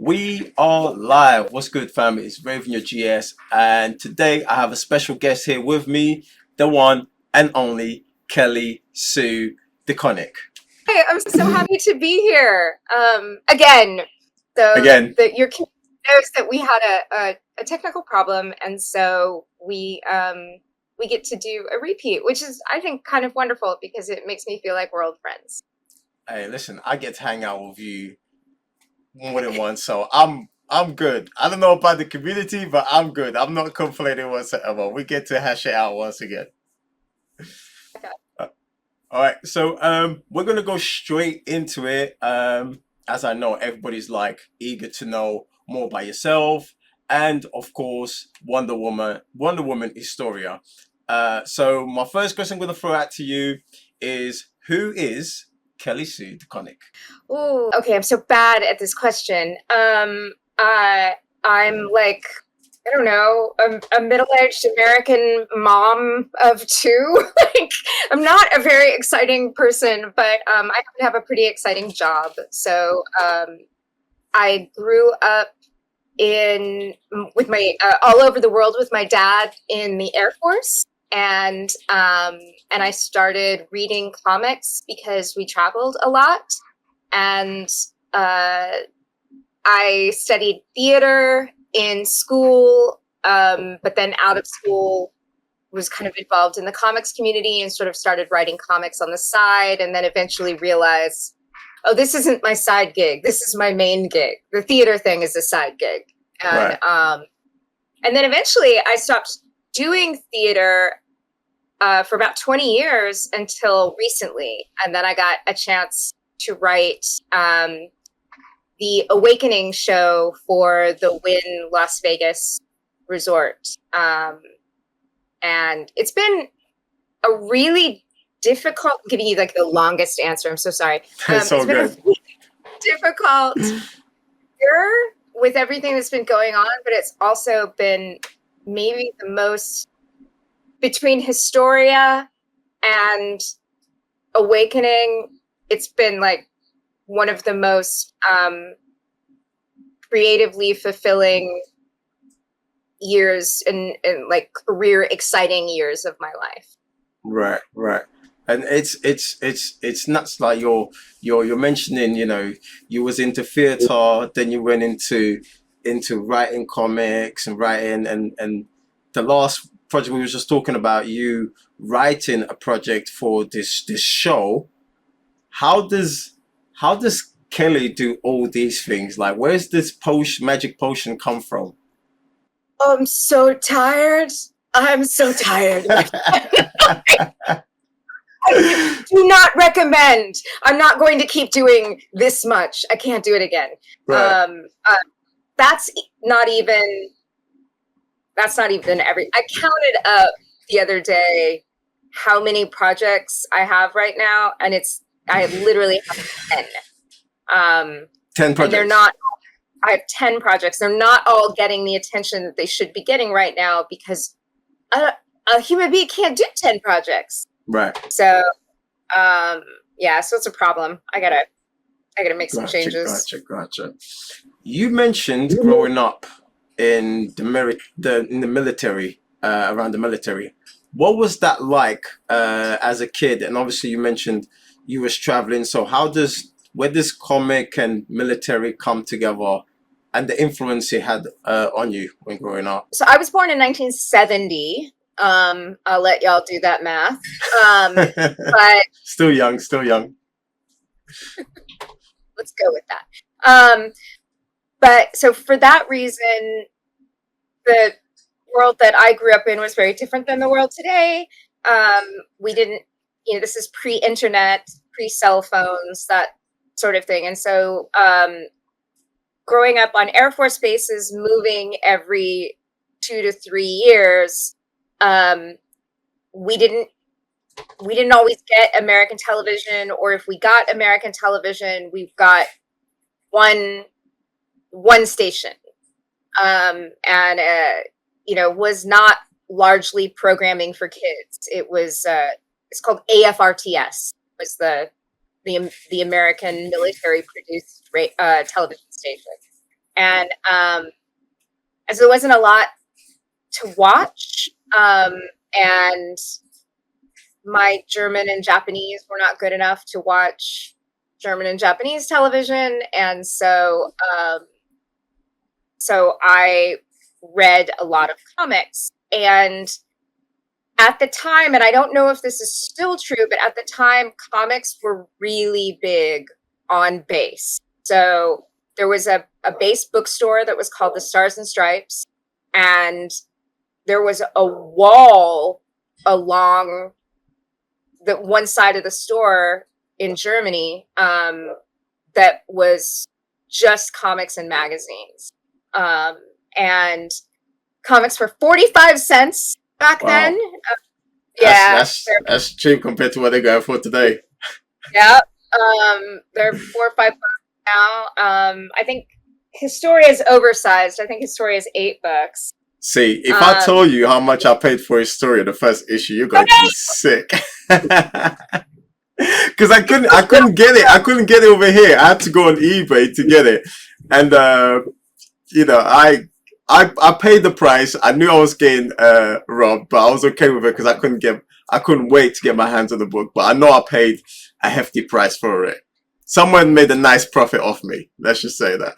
We are live. What's good, fam? It's Raven your GS, and today I have a special guest here with me, the one and only Kelly Sue DeConnick. Hey, I'm so happy to be here again. So Again, your kid knows that we had a technical problem, and so we get to do a repeat, which is I think kind of wonderful because it makes me feel like we're old friends. hey, listen, I get to hang out with you more than once, so I'm good. I don't know about the community, but I'm good. I'm not complaining whatsoever. We get to hash it out once again. Okay. All right, so we're gonna go straight into it. As I know, everybody's like eager to know more about yourself, and of course, Wonder Woman Historia. So my first question I'm gonna throw out to you is, who is Kelly Sue DeConnick? Ooh, okay. I'm so bad at this question. I'm like I don't know, a middle-aged American mom of two. Like, I'm not a very exciting person, but I happen to have a pretty exciting job. So I grew up in with my all over the world with my dad in the Air Force, and I started reading comics because we traveled a lot, and I studied theater in school, but then out of school was kind of involved in the comics community and sort of started writing comics on the side, and then eventually realized, oh, this isn't my side gig. This is my main gig. The theater thing is a side gig. And Right. and then eventually I stopped doing theater for about 20 years until recently. And then I got a chance to write the Awakening show for the Wynn Las Vegas Resort. And it's been a really difficult, I'm giving you like the longest answer. I'm so sorry. It's all It's been a good. really difficult year with everything that's been going on, but it's also been maybe the most, between Historia and Awakening, it's been like one of the most creatively fulfilling years and like career exciting years of my life. Right, right. And it's nuts. Like you're mentioning, you was into theater, then you went into writing comics and writing, and the last project we were just talking about, you writing a project for this show. How does Kelly do all these things? Like, where's this magic potion come from? Oh, I'm so tired. I'm so tired. I do not recommend. I'm not going to keep doing this much. I can't do it again. Right. That's not even. That's not even every. I counted up the other day how many projects I have right now, and I literally have 10. 10 And they're projects. not. I have 10 projects. They're not all getting the attention that they should be getting right now because a human being can't do 10 projects. Right. So yeah, so it's a problem. I gotta make some Gotcha, changes. gotcha. You mentioned growing up in the military, around the military. What was that like as a kid? And obviously, you mentioned you was traveling. So where does comic and military come together, and the influence it had on you when growing up? So I was born in 1970. I'll let y'all do that math. But Still young, still young. let's go with that. But so for that reason, the world that I grew up in was very different than the world today. We didn't, this is pre-internet, pre-cell phones, that sort of thing. And so growing up on Air Force bases, moving every 2 to 3 years, we didn't always get American television, or if we got American television, we've got one station, and was not largely programming for kids. It was it's called AFRTS, was the American military produced television station, and as there wasn't a lot to watch, and my German and Japanese were not good enough to watch German and Japanese television, and so I read a lot of comics. And at the time, and I don't know if this is still true, but at the time, comics were really big on base. So there was a base bookstore that was called the Stars and Stripes, and there was a wall along the one side of the store in Germany that was just comics and magazines. And comics were 45 cents back then. Yeah. That's cheap compared to what they're going for today. Yeah. They're $4 or $5 now. I think Historia is oversized. I think Historia is $8. See, if I told you how much I paid for Historia, the first issue, you're going to be sick. Because I couldn't get it. I couldn't get it over here. I had to go on eBay to get it, and you know, I paid the price. I knew I was getting robbed, but I was okay with it because I couldn't wait to get my hands on the book. But I know I paid a hefty price for it. Someone made a nice profit off me. Let's just say that.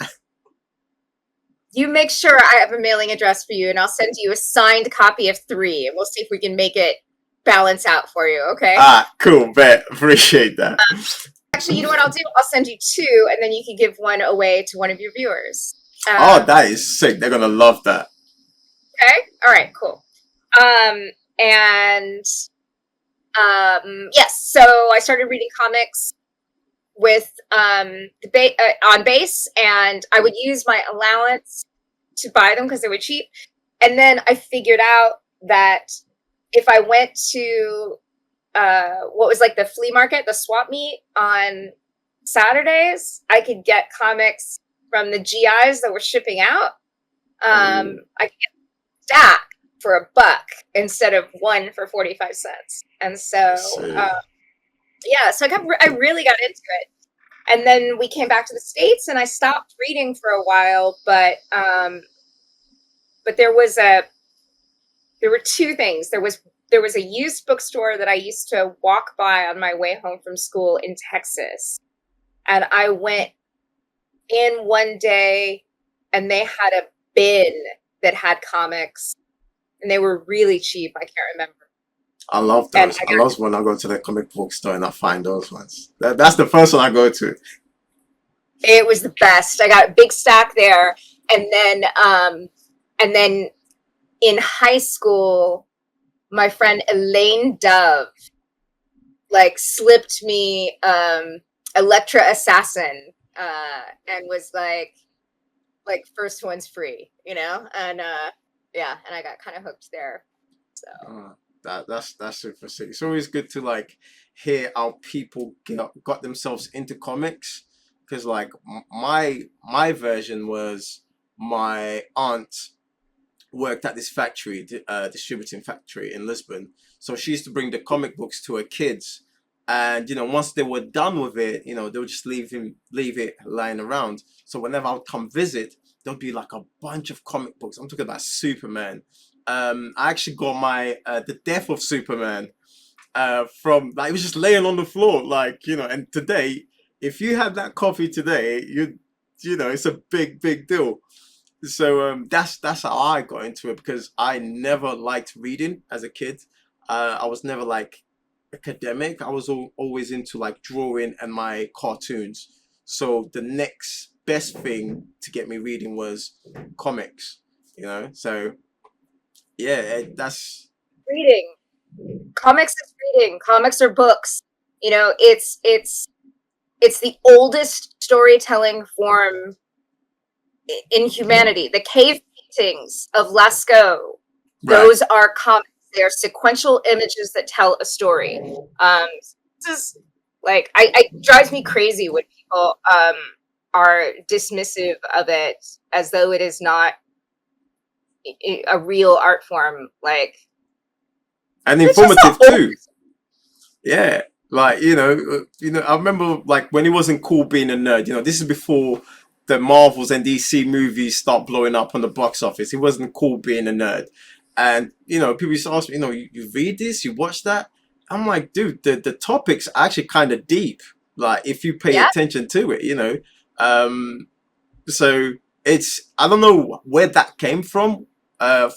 You make sure I have a mailing address for you, and I'll send you a signed copy of 3, and we'll see if we can make it balance out for you, okay? Cool, bet. Appreciate that. Actually, you know what I'll do? I'll send you 2, and then you can give one away to one of your viewers. Oh, that is sick. They're going to love that. Okay? All right, cool. Yes, so I started reading comics with on base, and I would use my allowance to buy them because they were cheap. And then I figured out that if I went to what was like the flea market, the swap meet on Saturdays, I could get comics from the GIs that were shipping out. I could get a stack for $1 instead of one for 45 cents. And so, yeah, so I really got into it. And then we came back to the States, and I stopped reading for a while, but there were 2 things. There was a used bookstore that I used to walk by on my way home from school in Texas. And I went in one day, and they had a bin that had comics, and they were really cheap. I can't remember. I love those. I love when I go to the comic book store and I find those ones. That's the first one I go to. It was the best. I got a big stack there, and then in high school, my friend Elaine Dove slipped me Electra Assassin, and was like first one's free, you know, and yeah, and I got kind of hooked there. So. That's super sick. It's always good to hear how people got themselves into comics, because my version was my aunt worked at this factory, distributing factory in Lisbon. So she used to bring the comic books to her kids, and once they were done with it, they would just leave it lying around. So whenever I would come visit, there'd be a bunch of comic books. I'm talking about Superman. I actually got my The Death of Superman from it was just laying on the floor, and today, if you had that copy today, it's a big deal. So that's how I got into it, because I never liked reading as a kid. I was never academic. I was always into drawing and my cartoons. So the next best thing to get me reading was comics, so. Yeah, that's reading. Comics is reading. Comics are books. It's the oldest storytelling form in humanity. The cave paintings of Lascaux, those are comics. They are sequential images that tell a story. This is it drives me crazy when people are dismissive of it as though it is not a real art form, and informative too. Yeah, I remember when it wasn't cool being a nerd. This is before the Marvels and DC movies start blowing up on the box office. It wasn't cool being a nerd. And, people used to ask me, you read this, you watch that? I'm like, dude, the topics are actually kind of deep. Like, if you pay Yeah. attention to it. So I don't know where that came from,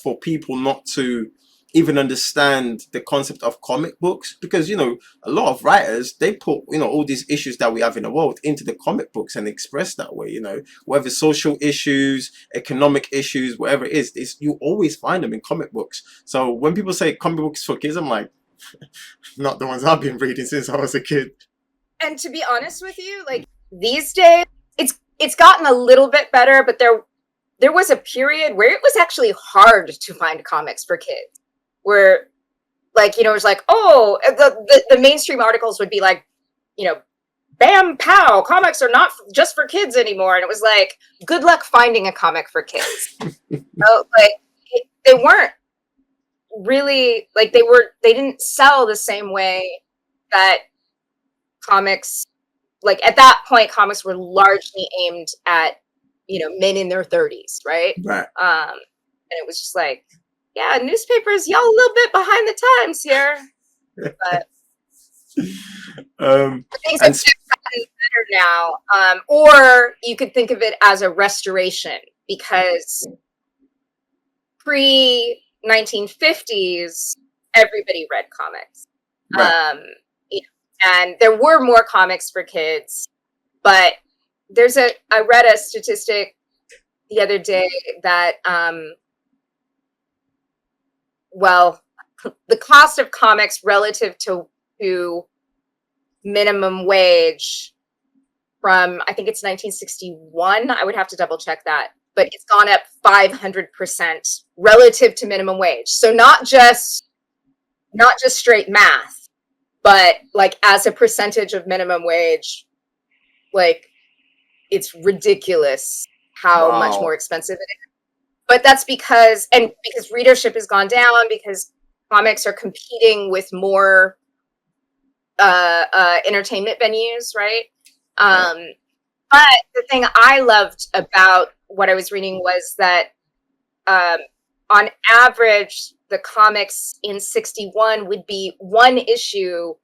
for people not to even understand the concept of comic books, because a lot of writers, they put all these issues that we have in the world into the comic books and express that way, whether social issues, economic issues, whatever it is, you always find them in comic books. So when people say comic books for kids, I'm like, not the ones I've been reading since I was a kid. And to be honest with you, like these days, it's gotten a little bit better, but there was a period where it was actually hard to find comics for kids. Where, like, it was like, oh, the mainstream articles would be like, bam, pow, comics are not just for kids anymore. And it was like, good luck finding a comic for kids. So, like, they weren't really, like, they didn't sell the same way that comics, like, at that point, comics were largely aimed at, men in their 30s, right? Right. And it was just like, yeah, newspapers, y'all a little bit behind the times here. But things have gotten better now. Or you could think of it as a restoration, because pre-1950s, everybody read comics. Right. And there were more comics for kids, but I read a statistic the other day that the cost of comics relative to minimum wage from, I think it's 1961. I would have to double check that, but it's gone up 500% relative to minimum wage. So not just straight math, but like as a percentage of minimum wage, like it's ridiculous how much more expensive it is. But that's because readership has gone down, because comics are competing with more entertainment venues, right? But the thing I loved about what I was reading was that on average, the comics in 61 would be one issue,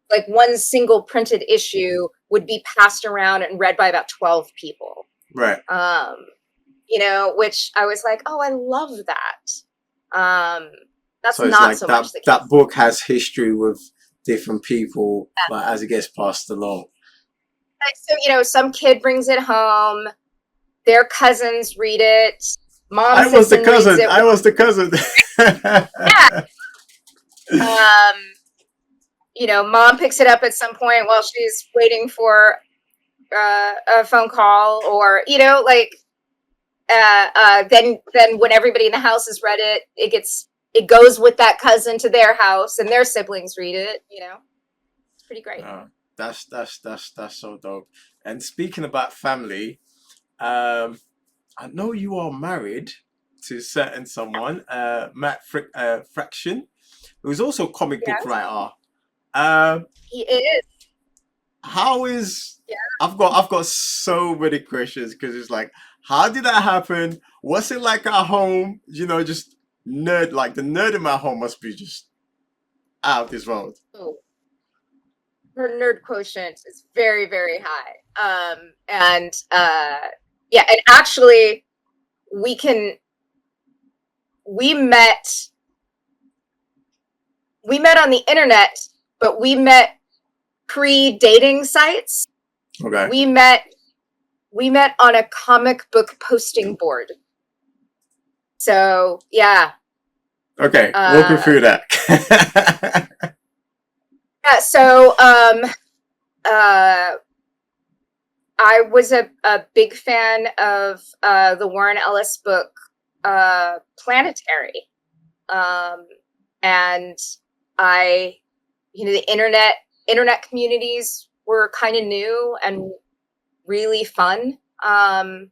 like one single printed issue would be passed around and read by about 12 people. Right. Which I was like, oh, I love that. That's so it's not like so that, much the case. that book has history with different people, like, as it gets passed along. So, some kid brings it home, their cousins read it, mom I was the cousin. Mom picks it up at some point while she's waiting for a phone call, or then when everybody in the house has read it, it goes with that cousin to their house, and their siblings read it. It's pretty great. That's so dope. And speaking about family, I know you are married to certain someone, Matt Fraction, who's also a comic book writer. He is. How is? Yeah. I've got so many questions, because it's like, how did that happen? What's it like at home? Just nerd. Like, the nerd in my home must be just out of this world. Oh. Her nerd quotient is very, very high. And actually, we met on the internet, but we met pre-dating sites. Okay. We met on a comic book posting board. So yeah. Okay, walk me through that. Yeah, so I was a big fan of the Warren Ellis book, Planetary. And the internet communities were kind of new and really fun. And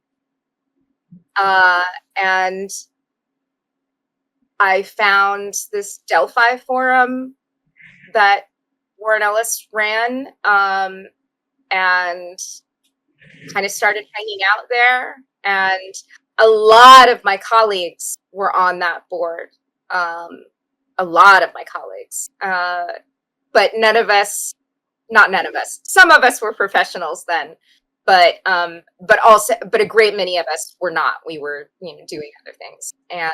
I found this Delphi forum that Warren Ellis ran, and kind of started hanging out there, and a lot of my colleagues were on that board. A lot of my colleagues, but none of us, not none of us, some of us were professionals then, but a great many of us were not. We were, doing other things, and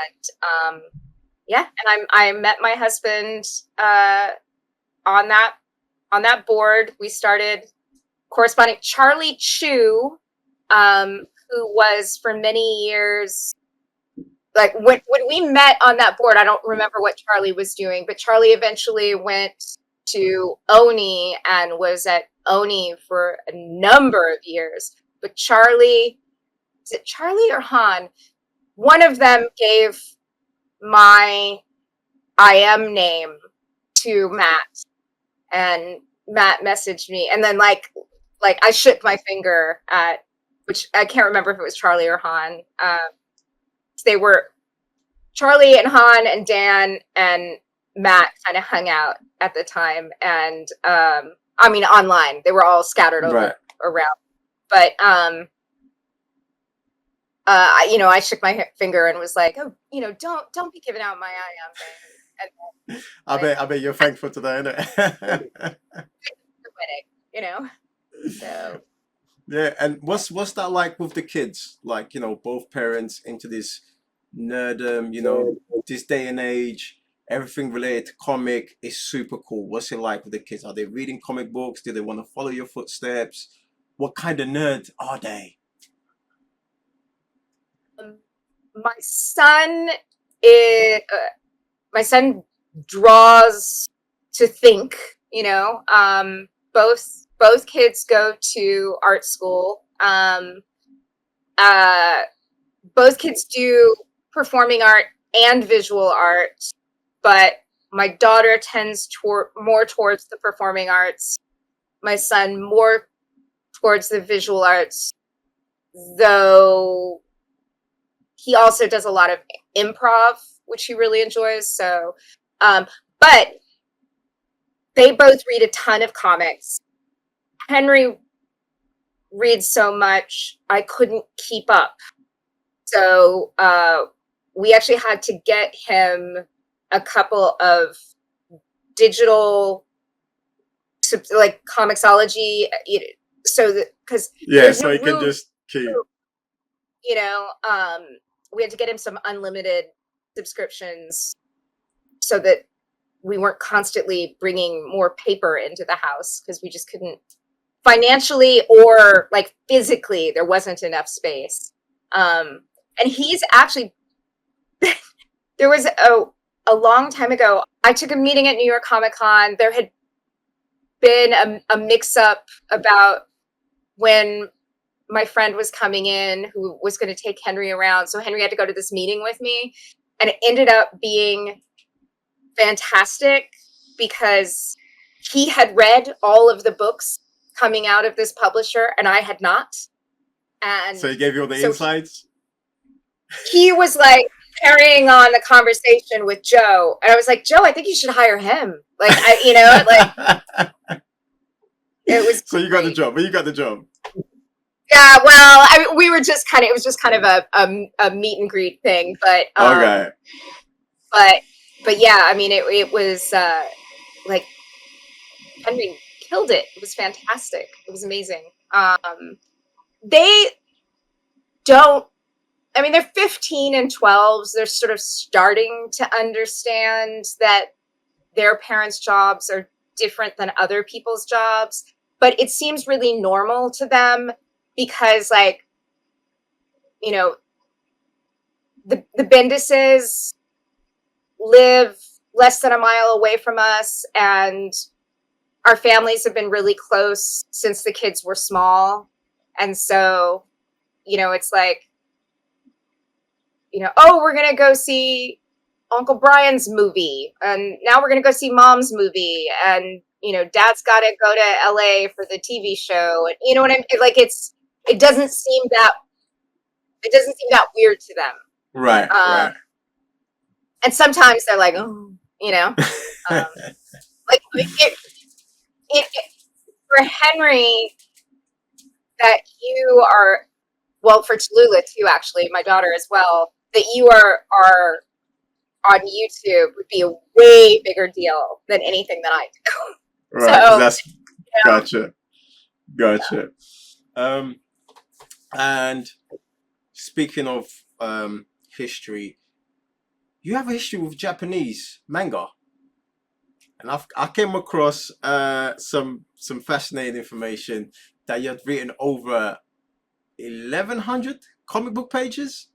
yeah, and I met my husband on that board. We started corresponding. Charlie Chu, who was for many years, like when we met on that board, I don't remember what Charlie was doing, but Charlie eventually went to Oni and was at Oni for a number of years. But Charlie, is it Charlie or Han? One of them gave my IM name to Matt, and Matt messaged me, and then like I shook my finger at, which I can't remember if it was Charlie or Han. They were Charlie and Han and Dan and Matt kind of hung out at the time, and I mean online. They were all scattered around, but I shook my finger and was like, oh, don't be giving out my IM name. I bet you're thankful to that, innit? So yeah. And what's that like with the kids? Like, both parents into this nerdum, this day and age, everything related to comic is super cool. What's it like with the kids? Are they reading comic books? Do they want to follow your footsteps? What kind of nerd are they? my son is my son draws to think. Both kids go to art school. Both kids do performing art and visual art, but my daughter tends more towards the performing arts. My son more towards the visual arts, though he also does a lot of improv, which he really enjoys. So, but they both read a ton of comics. Henry reads so much, I couldn't keep up. So we actually had to get him a couple of digital, like Comixology, so that, because so he can just keep. We had to get him some unlimited subscriptions so that we weren't constantly bringing more paper into the house, because we just couldn't, financially or like physically, there wasn't enough space. And he's actually, there was a long time ago, I took a meeting at New York Comic Con. There had been a mix-up about when my friend was coming in who was going to take Henry around. So Henry had to go to this meeting with me, and it ended up being fantastic because he had read all of the books coming out of this publisher and I had not. And so he gave you all the insights? He was like carrying on the conversation with Joe. And I was like, Joe, I think you should hire him. Like, it was. So you got the job, but you got the job. Yeah, well, we were just it was just kind of a meet and greet thing, but okay. But yeah, I mean, it was like Henry killed it. It was fantastic. It was amazing. They don't. I mean, they're 15 and 12s. They're sort of starting to understand that their parents' jobs are different than other people's jobs, but it seems really normal to them. Because, like, the Bendises live less than a mile away from us, and our families have been really close since the kids were small. And so, it's like, oh, we're going to go see Uncle Brian's movie, and now we're going to go see Mom's movie, and, Dad's got to go to LA for the TV show. And you know what I mean? Like, it doesn't seem that weird to them. Right. Right. And sometimes they're like, oh, like for Henry, that you are, well, for Tallulah too, actually, my daughter as well, that you are on YouTube would be a way bigger deal than anything that I do. Right, because So, that's yeah, gotcha, gotcha. Um, and speaking of history, you have a history with Japanese manga, and I came across some fascinating information that you had written over 1,100 comic book pages.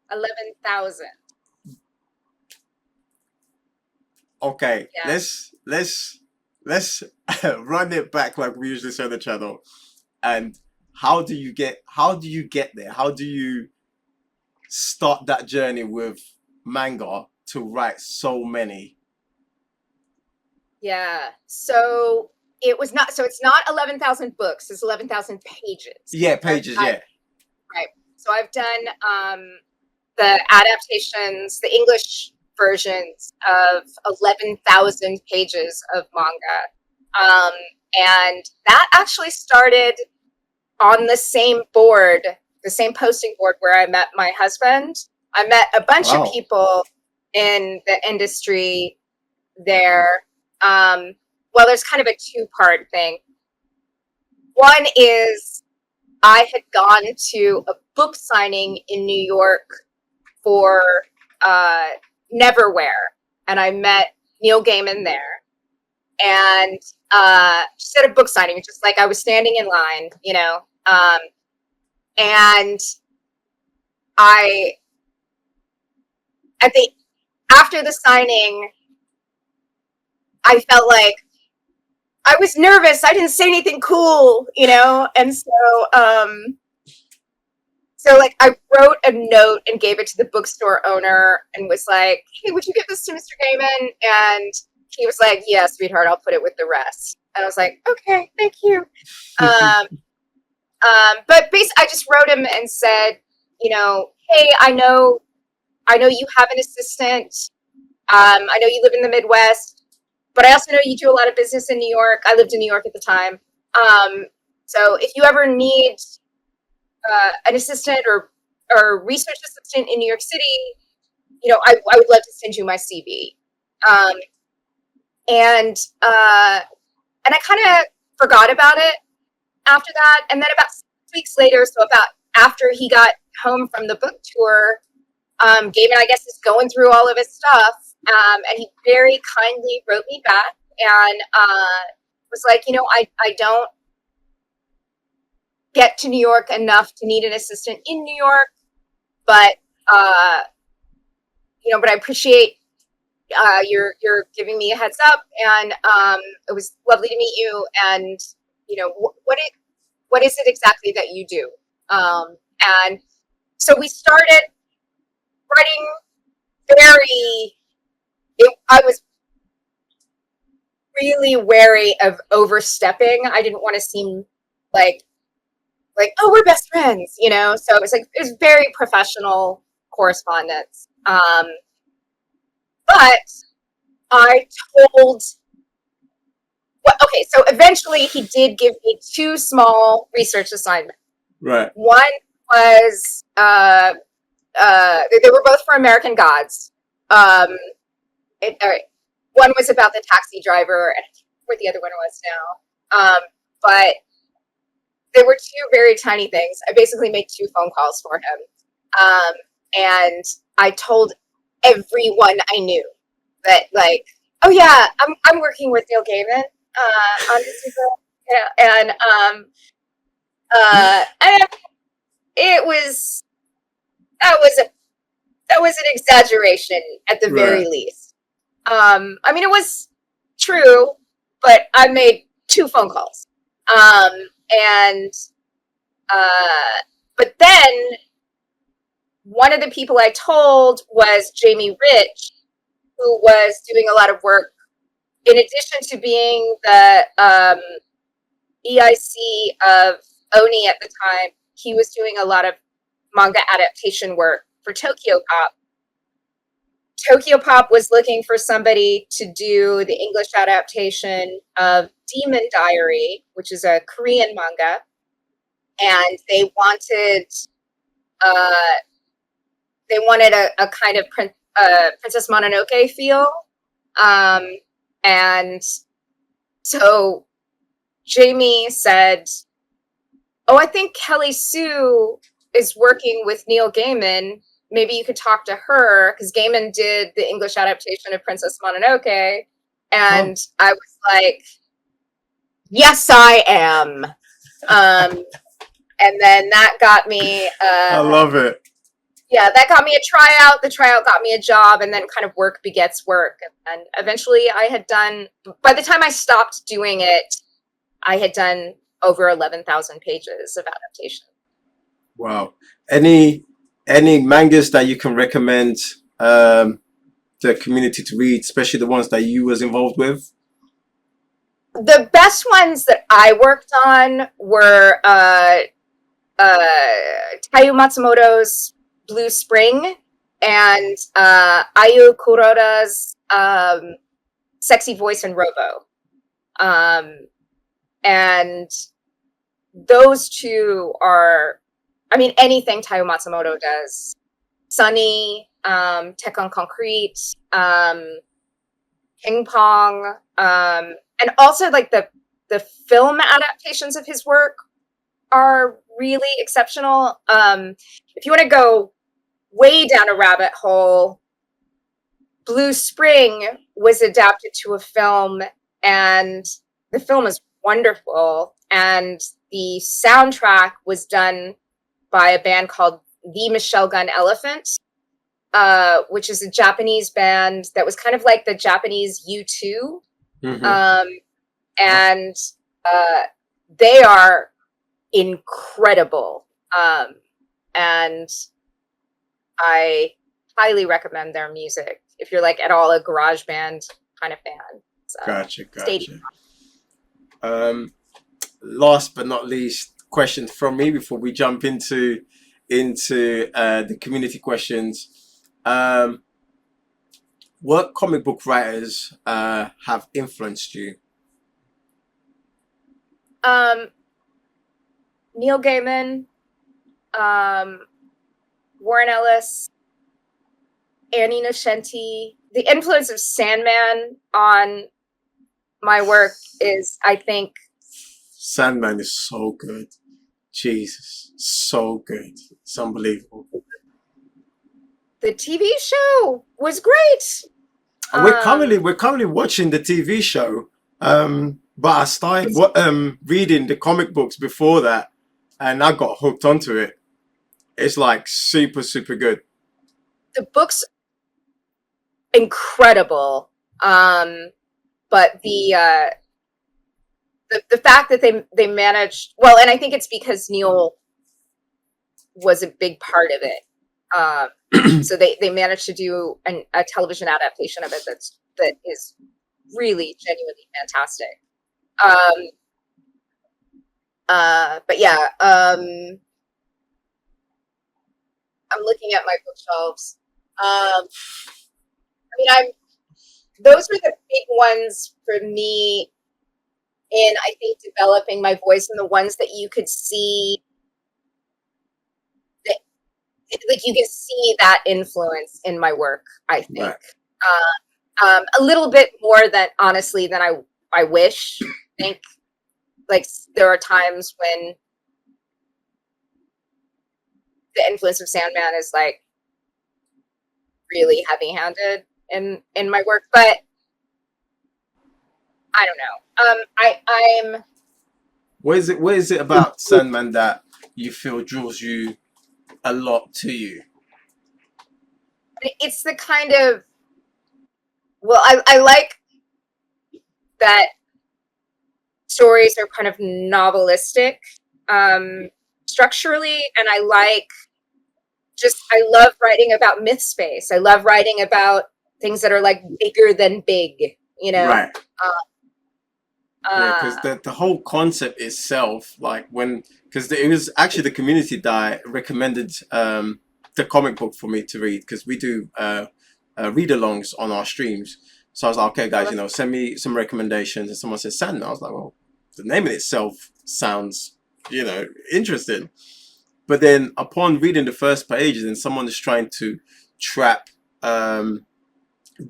11,000. Okay, Yeah. let's run it back like we usually say on the channel. And how do you get there? How do you start that journey with manga to write so many? Yeah. So it's not 11,000 books, it's 11,000 pages. Yeah, pages, I, yeah. right. So I've done the adaptations, the English versions of 11,000 pages of manga. And that actually started on the same board, the same posting board where I met my husband. I met a bunch of Wow. people in the industry there. Well, there's kind of a two-part thing. One is I had gone to a book signing in New York for Neverwhere, and I met Neil Gaiman there. And just at a book signing, just like I was standing in line, you know. And I at the after the signing, I felt like I was nervous. I didn't say anything cool, you know, and so like I wrote a note and gave it to the bookstore owner and was like, "Hey, would you give this to Mr. Gaiman?" And he was like, "Yeah, sweetheart, I'll put it with the rest." And I was like, "Okay, thank you." Um, but basically, I just wrote him and said, you know, "Hey, I know you have an assistant. I know you live in the Midwest, but I also know you do a lot of business in New York. I lived in New York at the time. So if you ever need an assistant or research assistant in New York City, you know, I would love to send you my CV." Um, and and I kind of forgot about it after that. And then about 6 weeks later, so about after he got home from the book tour, Gaiman, I guess, is going through all of his stuff. And he very kindly wrote me back and was like, you know, I don't get to New York enough to need an assistant in New York, but you know, but I appreciate you're giving me a heads up, and it was lovely to meet you. And you know, what is it exactly that you do? And so we started writing very. I was really wary of overstepping. I didn't want to seem like oh, we're best friends, you know. So it was very professional correspondence. But I told. Well, okay, so eventually he did give me 2 small research assignments. Right. One was they were both for American Gods. One was about the taxi driver, and I can't remember what the other one was now. But they were 2 very tiny things. I basically made 2 phone calls for him, and I told everyone I knew that, like, oh yeah, I'm working with Neil Gaiman on this book, yeah, and it was that was an exaggeration at the very Right. least. I mean, it was true, but I made 2 phone calls. And but then one of the people I told was Jamie Rich, who was doing a lot of work in addition to being the EIC of Oni at the time. He was doing a lot of manga adaptation work for Tokyo Pop. Tokyo Pop was looking for somebody to do the English adaptation of Demon Diary, which is a Korean manga, and they wanted uh, a kind of Princess Mononoke feel, and so Jamie said, "Oh, I think Kelly Sue is working with Neil Gaiman. Maybe you could talk to her, because Gaiman did the English adaptation of Princess Mononoke." And I was like, "Yes, I am." And then that got me. I love it. Yeah, that got me a tryout. The tryout got me a job, and then kind of work begets work. And eventually, I had done. By the time I stopped doing it, I had done over 11,000 pages of adaptation. Wow. Any mangas that you can recommend the community to read, especially the ones that you was involved with? The best ones that I worked on were Taiyo Matsumoto's Blue Spring and Ayu Kuroda's Sexy Voice and Robo. And those two are, I mean, anything Taiyo Matsumoto does. Sunny, Tech on Concrete, Ping Pong, and also like the film adaptations of his work are really exceptional. If you want to go way down a rabbit hole, Blue Spring was adapted to a film, and the film is wonderful, and the soundtrack was done by a band called The Michelle Gun Elephant, which is a Japanese band that was kind of like the Japanese U2. And they are incredible. And I highly recommend their music if you're like at all a garage band kind of fan. So, Gotcha. Last but not least, question from me before we jump into the community questions. What comic book writers have influenced you? Neil Gaiman, Warren Ellis, Annie Nocenti. The influence of Sandman on my work is, I think... Sandman is so good. Jesus, so good. It's unbelievable. The TV show was great. And we're currently watching the TV show. But I started reading the comic books before that, and I got hooked onto it. It's like super, super good. The book's incredible. But the fact that they managed, well, and I think it's because Neil was a big part of it. So they managed to do a television adaptation of it that is really genuinely fantastic. But yeah, I'm looking at my bookshelves. I mean, those were the big ones for me in, I think, developing my voice, and the ones that you could see, that, like, you can see that influence in my work, I think. Right. A little bit more honestly than I wish. I think, like, there are times when the influence of Sandman is like really heavy-handed in my work, but I don't know. I'm. What is it about Sandman that you feel draws you a lot to you? It's the kind of, well, I like that stories are kind of novelistic structurally, and I love writing about myth space. I love writing about things that are like bigger than big, you know? Right. Because the whole concept itself, like because it was actually the community that recommended the comic book for me to read, because we do read-alongs on our streams. So I was like, okay, Oh, guys, send me some recommendations. And someone said Sandman. I was like, well, the name in itself sounds, interesting. But then upon reading the first pages, and someone is trying to trap um,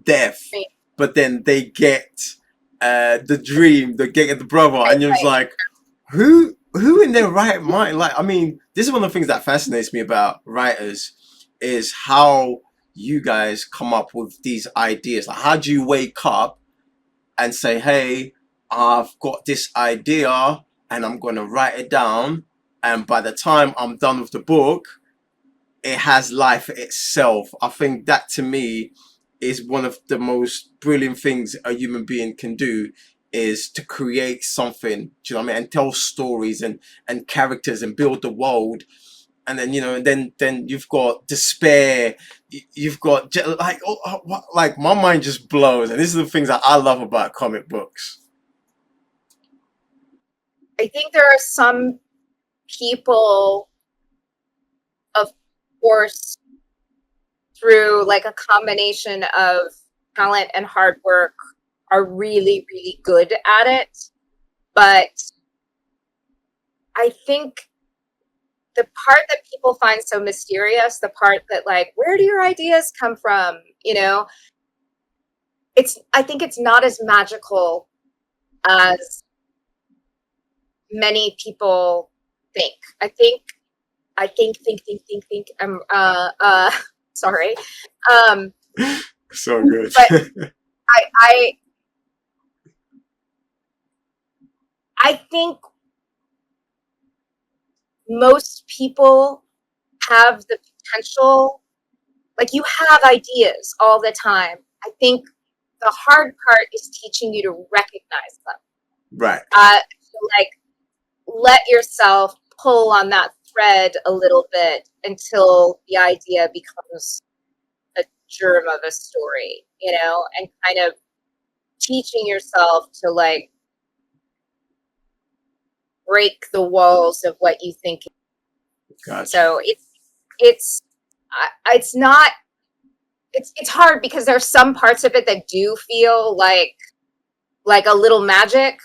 death, right, but then they get the dream, they get the brother, and you're just right. like, who in their right mind? Like, I mean, this is one of the things that fascinates me about writers is how you guys come up with these ideas. Like, how do you wake up and say, hey, I've got this idea and I'm going to write it down. And by the time I'm done with the book, it has life itself. I think that to me is one of the most brilliant things a human being can do is to create something, do you know what I mean? And tell stories and characters and build the world. And then, then you've got despair. You've got like, like my mind just blows. And this is the things that I love about comic books. I think there are some people, of course, through like a combination of talent and hard work, are really, really good at it. But I think the part that people find so mysterious, the part that like, where do your ideas come from? I think it's not as magical as many people think. Think. Sorry. Um, So good. but I, I, I think most people have the potential, like you have ideas all the time. I think the hard part is teaching you to recognize them. Right. So like let yourself pull on that thread a little bit until the idea becomes a germ of a story, and kind of teaching yourself to like break the walls of what you think. Gotcha. So it's not it's hard because there's some parts of it that do feel like a little magic,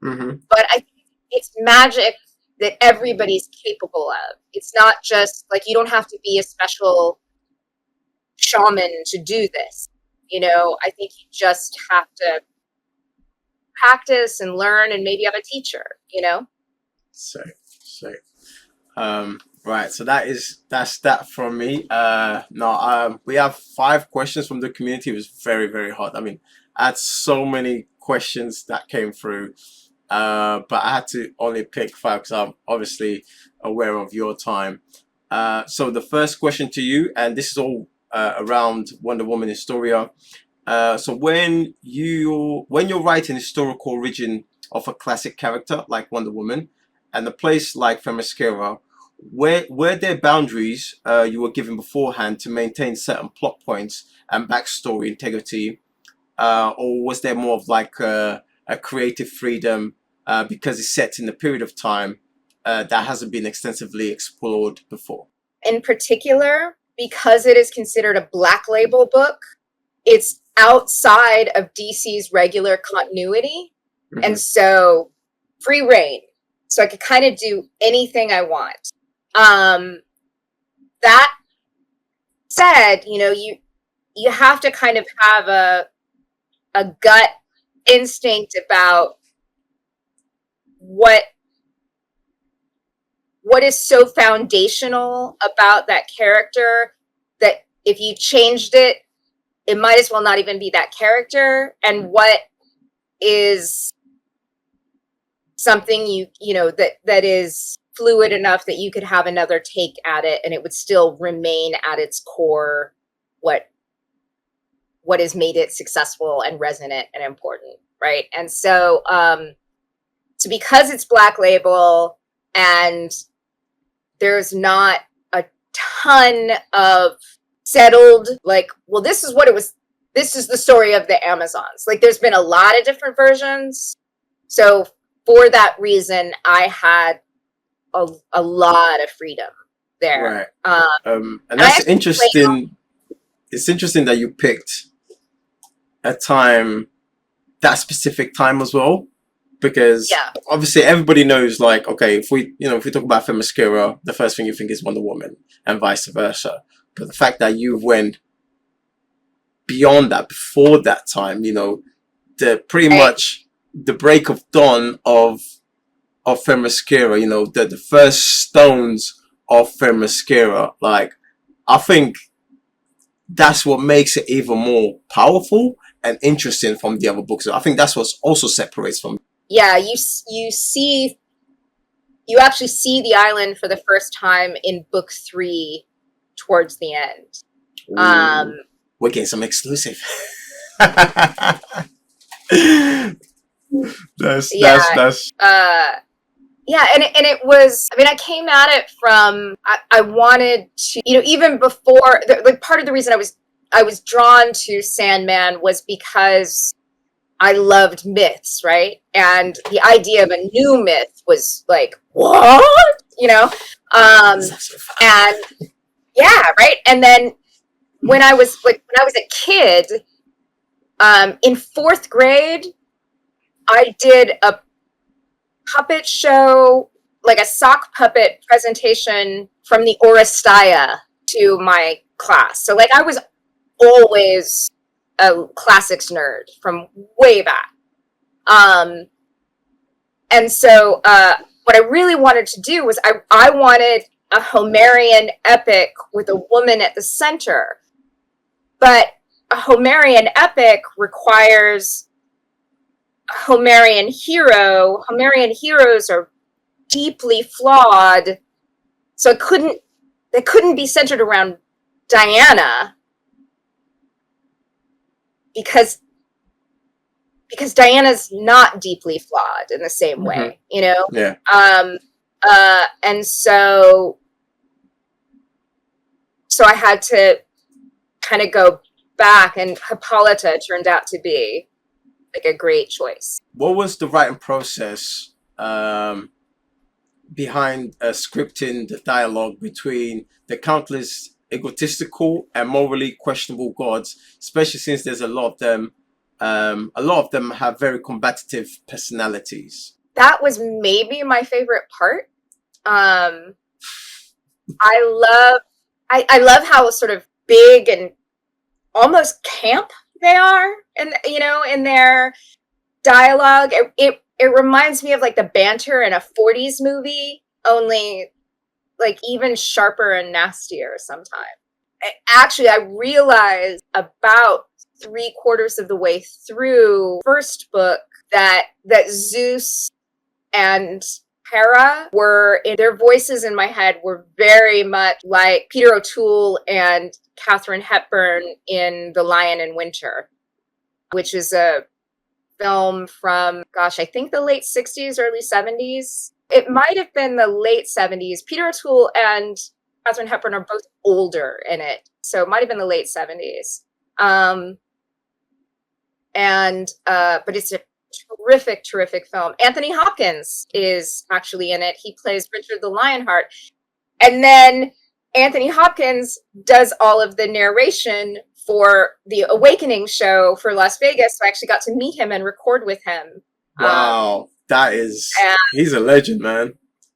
but I think it's magic that everybody's capable of. It's not just like you don't have to be a special shaman to do this. I think you just have to practice and learn and maybe have a teacher. So right, so that's that from me. No, we have 5 questions from the community. It was very, very hot. I mean, I had so many questions that came through, but I had to only pick 5 because I'm obviously aware of your time. So the first question to you, and this is all around Wonder Woman Historia. So when you're writing historical origin of a classic character like Wonder Woman, and a place like Themyscira, were there boundaries you were given beforehand to maintain certain plot points and backstory integrity, or was there more of like a creative freedom because it's set in a period of time that hasn't been extensively explored before? In particular, because it is considered a black label book, it's outside of DC's regular continuity. And so free reign. So I could kind of do anything I want. That said, you have to kind of have a gut instinct about what is so foundational about that character that if you changed it, it might as well not even be that character, and what is something that is fluid enough that you could have another take at it and it would still remain at its core what has made it successful and resonant and important, right? And so because it's black label and there's not a ton of settled like, well, this is what it was, this is the story of the Amazons. Like there's been a lot of different versions. So for that reason, I had a lot of freedom there. Right. And that's interesting. It's interesting that you picked a time, that specific time as well, because Yeah. obviously everybody knows, like, okay, if we talk about Themyscira, the first thing you think is Wonder Woman, and vice versa. But the fact that you went beyond that, before that time, the pretty Right. much the break of dawn of Themyscira, the first stones of Themyscira, like, I think that's what makes it even more powerful and interesting from the other books. I think that's what also separates from. Yeah, you actually see the island for the first time in book 3 towards the end. Ooh, Um, we're getting some exclusive. yeah, That's. uh, yeah, and it was. I mean, I came at it from. I wanted to, even before. Like part of the reason I was drawn to Sandman was because I loved myths, right? And the idea of a new myth was like, what? And yeah, right. And then when I was a kid, in 4th grade, I did a puppet show, like a sock puppet presentation from the Oresteia to my class. So like I was always a classics nerd from way back. And so what I really wanted to do was I wanted a Homerian epic with a woman at the center. But a Homerian epic requires a Homerian hero. Homerian heroes are deeply flawed. So they couldn't be centered around Diana because Diana's not deeply flawed in the same way, Yeah. And so I had to kind of go back, and Hippolyta turned out to be like a great choice. What was the writing process behind scripting the dialogue between the countless egotistical and morally questionable gods, especially since there's a lot of them. A lot of them have very combative personalities. That was maybe my favorite part. I love how sort of big and almost camp they are, and in their dialogue. It reminds me of like the banter in a 40s movie, only like even sharper and nastier sometimes. Actually, I realized about 3/4 of the way through first book that Zeus and Hera were, in their voices in my head were very much like Peter O'Toole and Katharine Hepburn in The Lion in Winter, which is a film from, gosh, I think the late 60s, early 70s. It might have been the late 70s. Peter O'Toole and Katharine Hepburn are both older in it, so it might have been the late 70s. But it's a terrific film. Anthony Hopkins is actually in it. He plays Richard the Lionheart. And then Anthony Hopkins does all of the narration for the Awakening show for Las Vegas. So I actually got to meet him and record with him. Wow, he's a legend, man.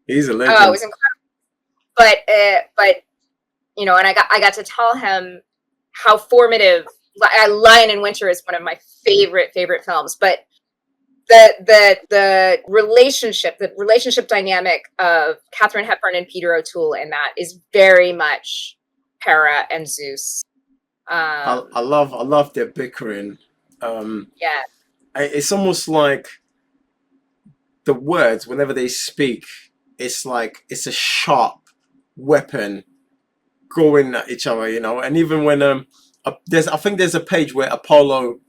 He's a legend. Oh, it was incredible. But and I got to tell him how formative. Lion in Winter is one of my favorite films, but the relationship dynamic of Katharine Hepburn and Peter O'Toole in that is very much Hera and Zeus. I love their bickering. Yeah, It's almost like the words, whenever they speak, it's like it's a sharp weapon going at each other, And even when I think there's a page where Apollo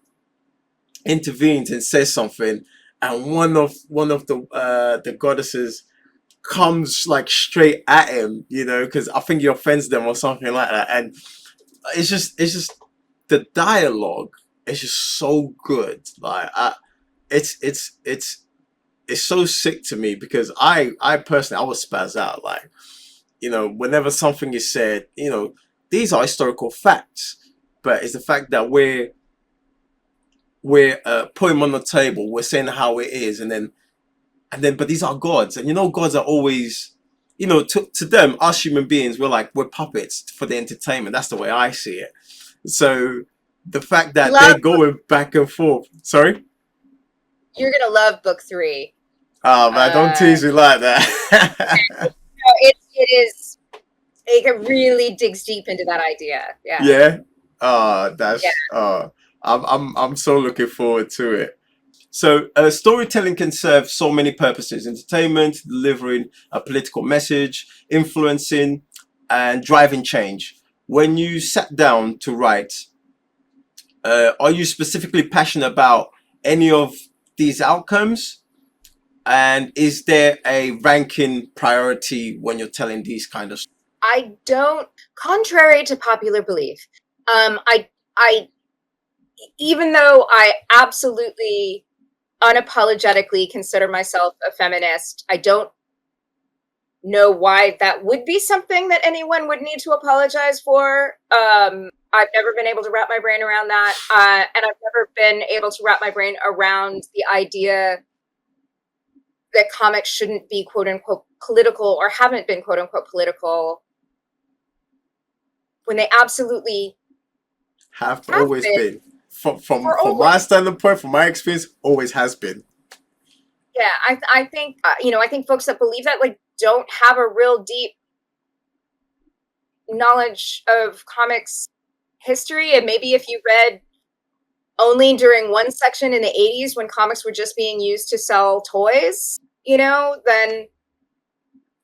intervenes and says something, and one of the goddesses comes like straight at him, because I think he offends them or something like that, and it's just the dialogue is just so good. Like it's so sick to me, because I personally, I was spaz out, like, whenever something is said, these are historical facts, but it's the fact that we're we're putting them on the table, we're saying how it is, and then but these are gods, and gods are always, to them, us human beings, we're puppets for the entertainment. That's the way I see it. So the fact that Love they're going back and forth. Sorry. You're gonna love book 3. Oh man, don't Uh, tease me like that. no, it is. It really digs deep into that idea. Yeah, Yeah. yeah. That's I'm so looking forward to it. So, storytelling can serve so many purposes: entertainment, delivering a political message, influencing, and driving change. When you sat down to write, are you specifically passionate about any of these outcomes? And is there a ranking priority when you're telling these kind of stories? I don't. Contrary to popular belief, I, even though I absolutely unapologetically consider myself a feminist, I don't know why that would be something that anyone would need to apologize for. I've never been able to wrap my brain around that. And I've never been able to wrap my brain around the idea that comics shouldn't be quote unquote political or haven't been quote unquote political when they absolutely Have have always been been, from from for from my always. standpoint, point, from my experience, always has been. Yeah, I think I think folks that believe that like don't have a real deep knowledge of comics history, and maybe if you read only during one section in the 80s when comics were just being used to sell toys, then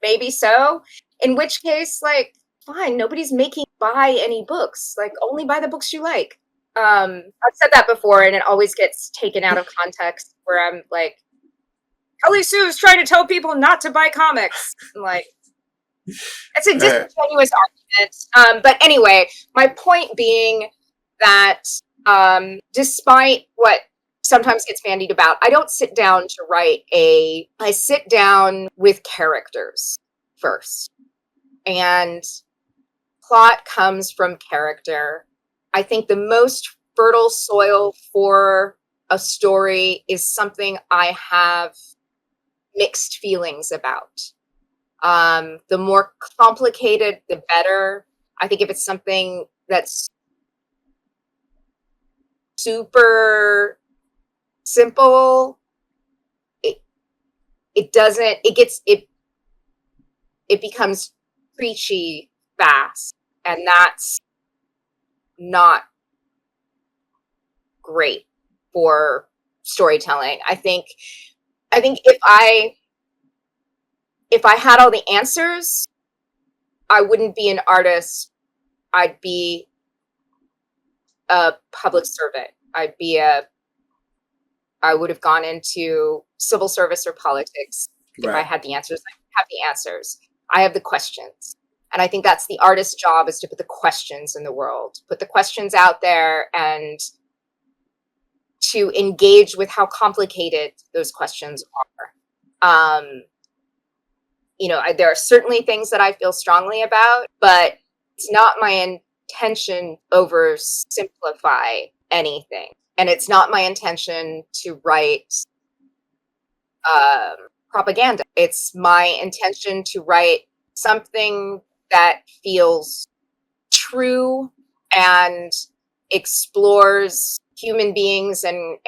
maybe so. In which case, like, fine, nobody's making buy any books. Like, only buy the books you like. I've said that before, and it always gets taken out of context. Where I'm like, Kelly Sue's trying to tell people not to buy comics. I'm like, it's a Uh, disingenuous argument. But anyway, my point being that despite what sometimes gets bandied about, I don't sit down to write I sit down with characters first. And plot comes from character. I think the most fertile soil for a story is something I have mixed feelings about. The more complicated, the better. I think if it's something that's super simple, it doesn't, it becomes preachy fast. And that's not great for storytelling. I think if I had all the answers, I wouldn't be an artist. I'd be a public servant. I would have gone into civil service or politics if I right. had the answers. I have the answers. I have the questions. And I think that's the artist's job, is to put the questions in the world, put the questions out there, and to engage with how complicated those questions are. There are certainly things that I feel strongly about, but it's not my intention to oversimplify anything. And it's not my intention to write propaganda. It's my intention to write something that feels true and explores human beings and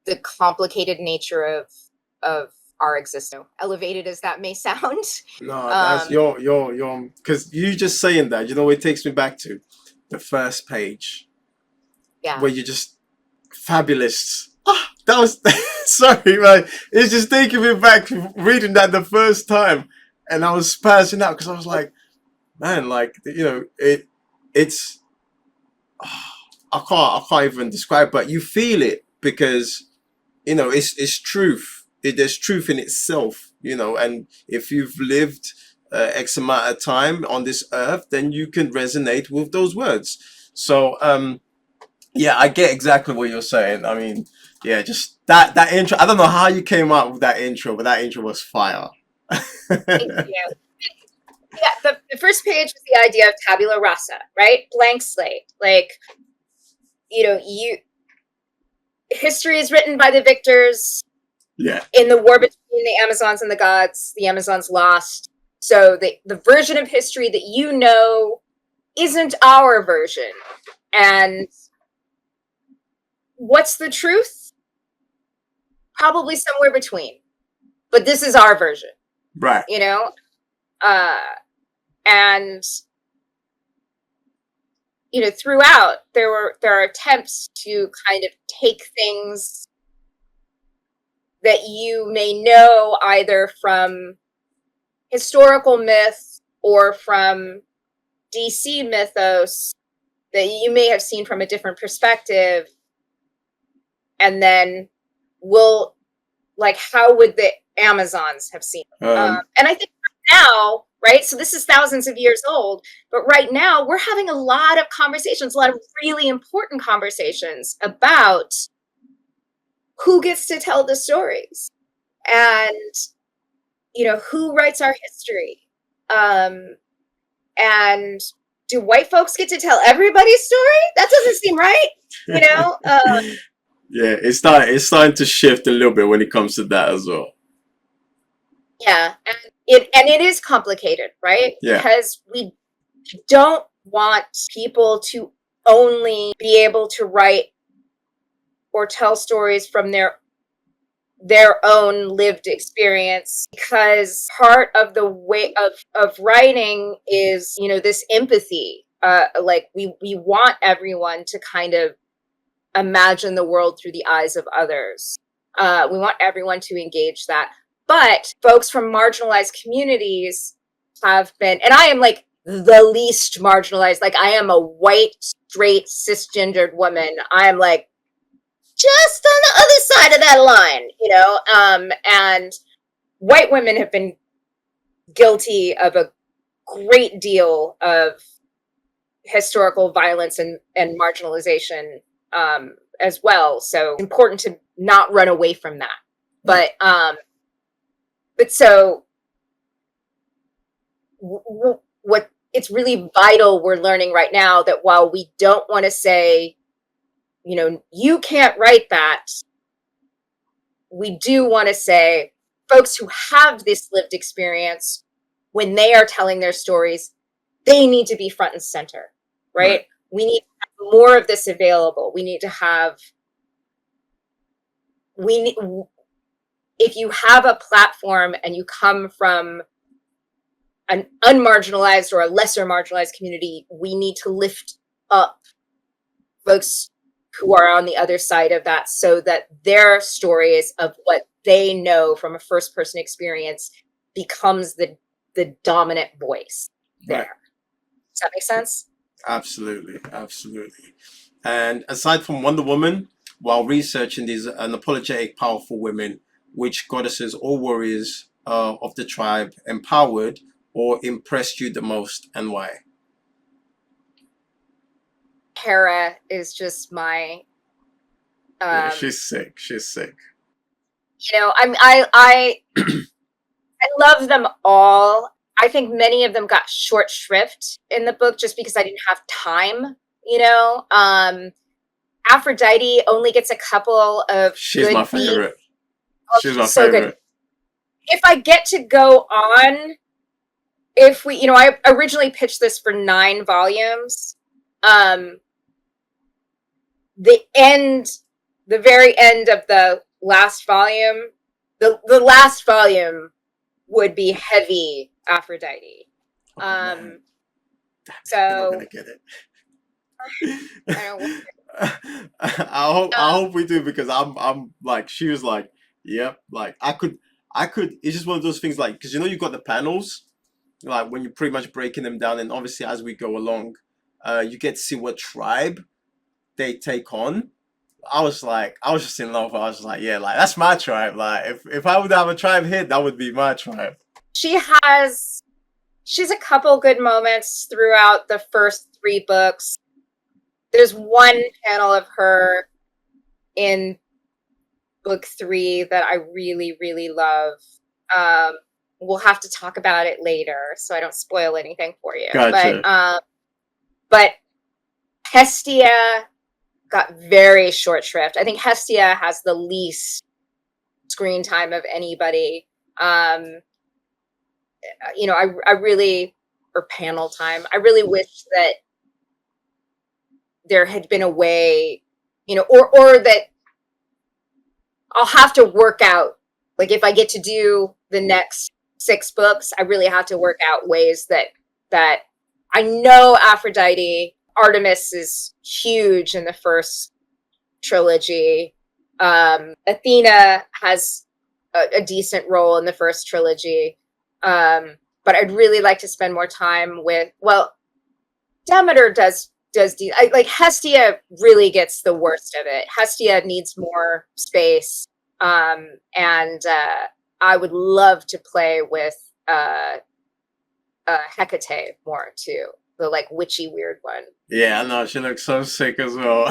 the complicated nature of our existence. Elevated as that may sound. No, that's um your because you just saying that, it takes me back to the first page yeah. where you just fabulous. Ah, that was sorry, man. It's just taking me back to reading that the first time, and I was spazzing out because I was like, man, like it's I can't even describe, but you feel it because it's truth. There's truth in itself, and if you've lived X amount of time on this earth, then you can resonate with those words. So, yeah, I get exactly what you're saying. I mean, yeah, just that intro. I don't know how you came up with that intro, but that intro was fire. Thank you. Yeah, the first page was the idea of tabula rasa, right? Blank slate. Like, you history is written by the victors. Yeah. In the war between the Amazons and the gods, the Amazons lost. So the version of history that you know isn't our version. And what's the truth? Probably somewhere between. But this is our version. Right. You know? And you know, throughout there are attempts to kind of take things that you may know either from historical myth or from DC mythos that you may have seen from a different perspective, and then will, like, how would the Amazons have seen it? And I think now, right, so this is thousands of years old, but right now we're having a lot of conversations, a lot of really important conversations about who gets to tell the stories and, you know, who writes our history. And do white folks get to tell everybody's story? That doesn't seem right, you know? Yeah, it's starting to shift a little bit when it comes to that as well. Yeah, and it is complicated, right? Yeah. Because we don't want people to only be able to write or tell stories from their own lived experience, because part of the way of writing is, you know, this empathy. Like we want everyone to kind of imagine the world through the eyes of others. We want everyone to engage that. But folks from marginalized communities have been, and I am like the least marginalized, like I am a white, straight, cisgendered woman. I am like just on the other side of that line, you know, and white women have been guilty of a great deal of historical violence and marginalization as well. So important to not run away from that. But so what it's really vital we're learning right now, that while we don't want to say, you know, you can't write that, we do want to say folks who have this lived experience, when they are telling their stories, they need to be front and center, right? We need to have more of this available. We need to have, if you have a platform and you come from an unmarginalized or a lesser marginalized community, we need to lift up folks who are on the other side of that, so that their stories of what they know from a first person experience becomes the dominant voice there. Right. Does that make sense? Absolutely. And aside from Wonder Woman, while researching these unapologetic, powerful women, which goddesses or warriors of the tribe empowered or impressed you the most, and why? Hera is just my Yeah, she's sick. you know, I love them all. I think many of them got short shrift in the book just because I didn't have time, you know. Aphrodite only gets a couple of She's my favorite. She's my so favorite. good. If I get to go on, if we, you know, I originally pitched this for 9 volumes. The very end of the last volume, the last volume would be heavy Aphrodite. So we're gonna get it. I hope we do, because I'm like, she was like, yep, like I could. It's just one of those things, like, because you know, you've got the panels, like when you're pretty much breaking them down, and obviously as we go along, you get to see what tribe they take on. I was just in love. I was like, yeah, like that's my tribe. Like if I would have a tribe here, that would be my tribe. she's a couple good moments throughout the first 3 books. There's one panel of her in book 3 that I really, really love. We'll have to talk about it later, so I don't spoil anything for you. Gotcha. But Hestia, got very short shrift. I think Hestia has the least screen time of anybody. You know, I really, or panel time, I really wish that there had been a way, you know, or that I'll have to work out, like if I get to do the next 6 books, I really have to work out ways that I know Aphrodite, Artemis is huge in the first trilogy. Athena has a decent role in the first trilogy. But I'd really like to spend more time with, well, Demeter does like Hestia really gets the worst of it. Hestia needs more space. And I would love to play with Hecate more too. The like witchy weird one. Yeah, I know, she looks so sick as well.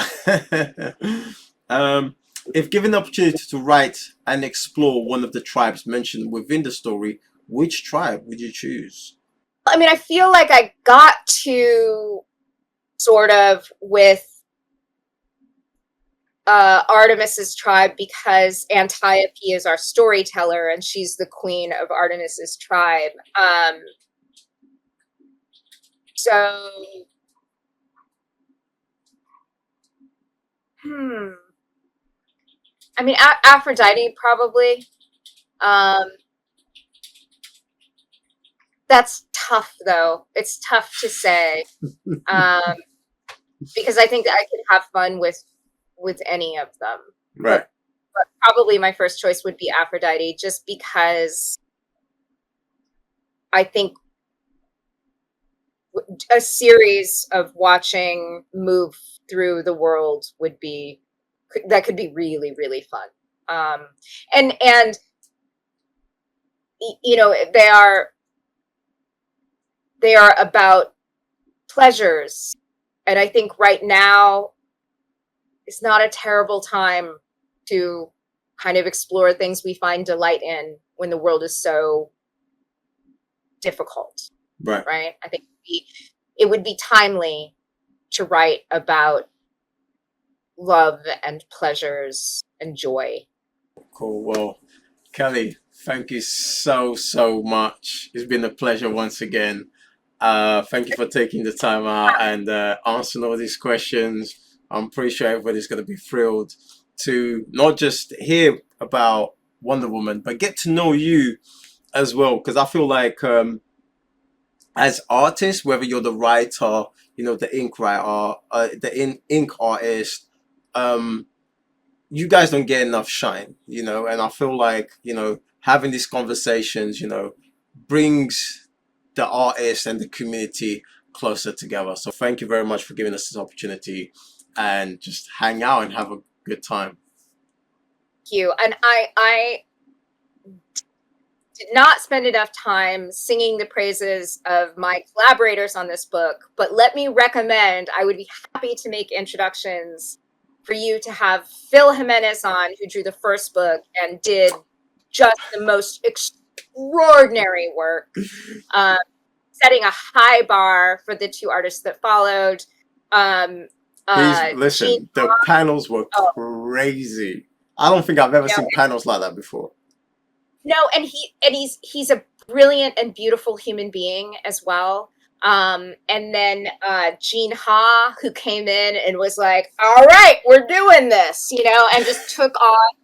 If given the opportunity to write and explore one of the tribes mentioned within the story, which tribe would you choose? I mean, I feel like I got to sort of with Artemis's tribe because Antiope is our storyteller and she's the queen of Artemis's tribe. So, I mean, Aphrodite probably. That's tough, though. It's tough to say because I think I could have fun with any of them. Right. But probably my first choice would be Aphrodite, just because I think a series of watching move through the world would be that could be really, really fun. And you know, they are about pleasures, and I think right now is not a terrible time to kind of explore things we find delight in when the world is so difficult. Right. I think it would be timely to write about love and pleasures and joy. Cool. Well, Kelly, thank you so much. It's been a pleasure once again. Thank you for taking the time out and answering all these questions. I'm pretty sure everybody's going to be thrilled to not just hear about Wonder Woman, but get to know you as well. Because I feel like as artists, whether you're the writer, you know, the ink writer, ink artist, you guys don't get enough shine, you know. And I feel like, you know, having these conversations, you know, brings the artists and the community closer together. So thank you very much for giving us this opportunity and just hang out and have a good time. Thank you. And I did not spend enough time singing the praises of my collaborators on this book, but let me recommend, I would be happy to make introductions for you to have Phil Jimenez on, who drew the first book and did just the most extraordinary work, setting a high bar for the 2 artists that followed. Please listen, the panels were crazy. I don't think I've ever seen panels like that before. No, and he's a brilliant and beautiful human being as well. And then Jean Ha, who came in and was like, all right, we're doing this, you know, and just took on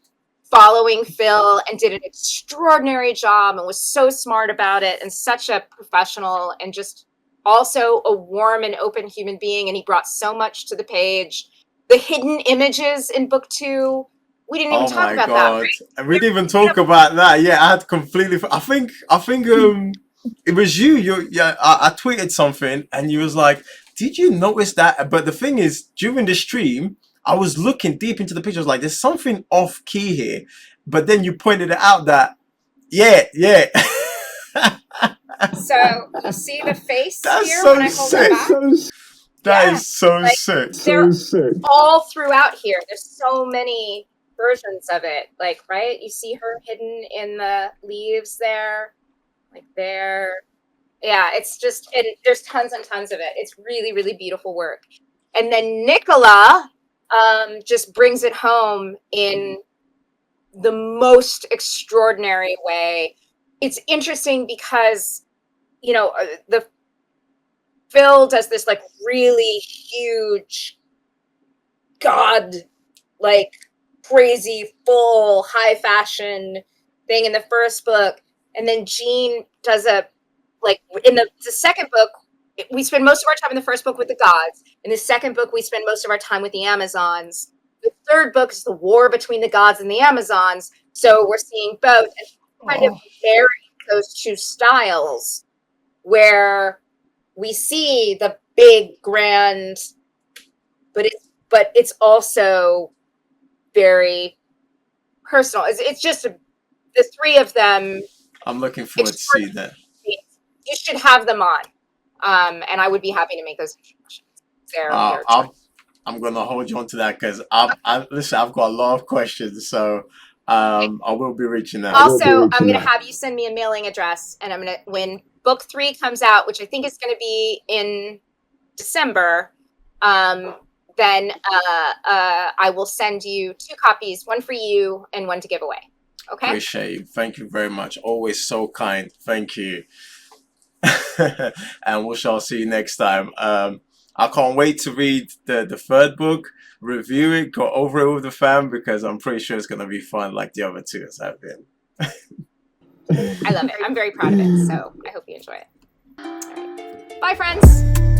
following Phil and did an extraordinary job and was so smart about it and such a professional and just also a warm and open human being. And he brought so much to the page. The hidden images in book 2, we didn't even talk about that. Right? And we didn't even talk about that. Yeah, I had completely. I think it was you. I tweeted something and you was like, "Did you notice that?" But the thing is, during the stream, I was looking deep into the pictures, like there's something off key here. But then you pointed it out that, yeah. So you see the face That's here so when I hold it back? That is so like, sick. They're all throughout here. There's so many versions of it. Like, right? You see her hidden in the leaves there. Like there. Yeah, it's just, there's tons and tons of it. It's really, really beautiful work. And then Nicola just brings it home in the most extraordinary way. It's interesting because, you know, the Phil does this like really huge, god, like crazy, full, high fashion thing in the first book, and then Jean does a like in the second book. We spend most of our time in the first book with the gods. In the second book, we spend most of our time with the Amazons. The third book is the war between the gods and the Amazons. So we're seeing both and kind of Oh, marrying those two styles where we see the big, grand, but it's also very personal. It's just the three of them. I'm looking forward to seeing that. You should have them on, and I would be happy to make those introductions. They're Uh, their choice. I'm I'm gonna hold you on to that because listen. I've got a lot of questions, so I will be reaching out. Also, I'm going to have you send me a mailing address, and I'm going to, when book 3 comes out, which I think is going to be in December, then I will send you 2 copies, one for you and one to give away. Okay? Appreciate you. Thank you very much. Always so kind. Thank you. And we shall see you next time. I can't wait to read the third book, review it, go over it with the fam because I'm pretty sure it's gonna be fun like the other two has have been. I love it. I'm very proud of it, so I hope you enjoy it. All right. Bye, friends.